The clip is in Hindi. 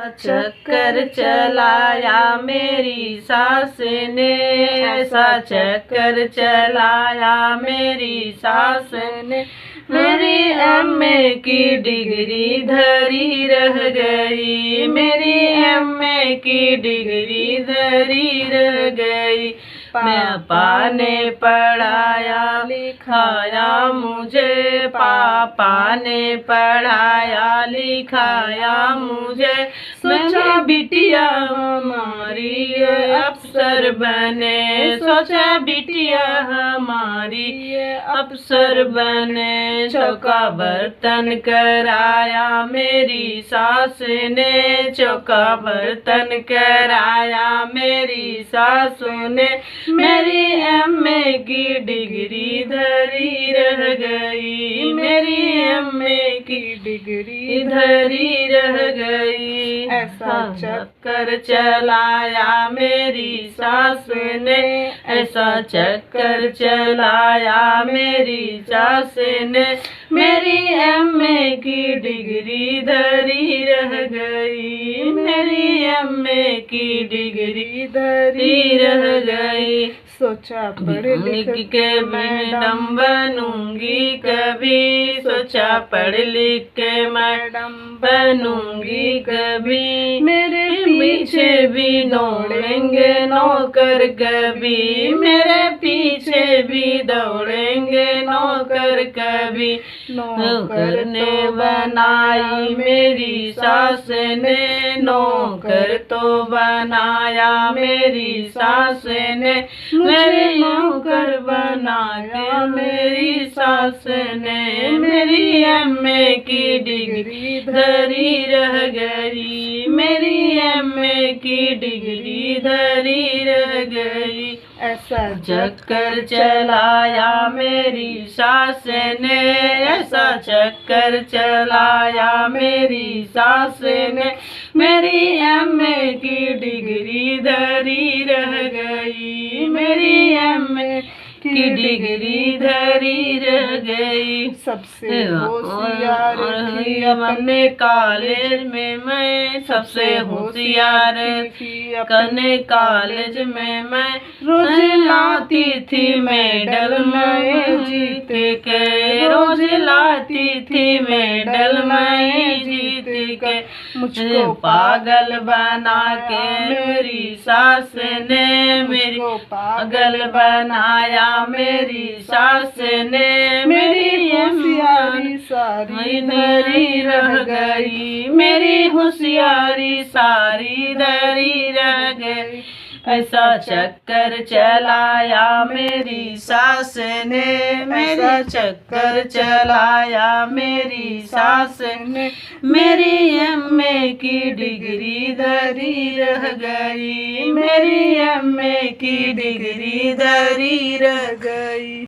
चक्कर चलाया मेरी सास ने, ऐसा चक्कर चलाया मेरी सास ने, मेरी एमए की डिग्री धरी रह गई, मेरी एमए की डिग्री धरी रह गई। पापा ने पढ़ाया लिखाया मुझे, पापा ने पढ़ाया लिखाया मुझे, सोचा बिटिया हमारी अफसर बने, सोचा बिटिया हमारी अफसर बने। चौका बर्तन कराया मेरी सास ने, चौका बर्तन कराया मेरी सास ने, मेरी एमए की डिग्री धरी रह गई, मेरी एमए की डिग्री धरी रह गई। ऐसा चक्कर चलाया मेरी सास ने, ऐसा चक्कर चलाया मेरी सास ने, मेरी एमए की डिग्री धरी रह गई, मेरी एमए की डिग्री धरी रह गई। सोचा पढ़ लिख के मैडम बनूंगी कभी, सोचा पढ़ लिख के मैडम बनूंगी कभी, मेरे पीछे भी दौड़ेंगे नौकर कभी, मेरे पीछे भी दौड़ेंगे नौकर कभी। नौकर ने बनाई मेरी सास ने, नौकर तो बनाया मेरी सास ने, मेरी नौकर बनाया मेरी सास ने, मेरी एमए की डिग्री धरी रह गई, मेरी एमए की डिग्री धरी रह गई। ऐसा चक्कर चलाया मेरी सास ने, ऐसा चक्कर चलाया मेरी सास ने, मेरी एमए की डिग्री धरी रह गई, मेरी एमए की डिग्री धरी रह गई। सबसे होशियार थी अपने कॉलेज में मैं, सबसे होशियार थी अपने कॉलेज में मैं, रोज लाती थी मेडल मैं जीत के, रोज लाती थी मेडल मैं जीत के। मुझको पागल बना के मेरी सास ने, मेरी पागल बनाया मेरी सास ने, मेरी होशियारी सारी धरी रह गई, मेरी होशियारी सारी धरी रह गई। ऐसा चक्कर चलाया मेरी सास ने, ऐसा चक्कर चलाया मेरी सास ने, मेरी एमए की डिग्री धरी रह गई, मेरी एमए की डिग्री धरी रह गई।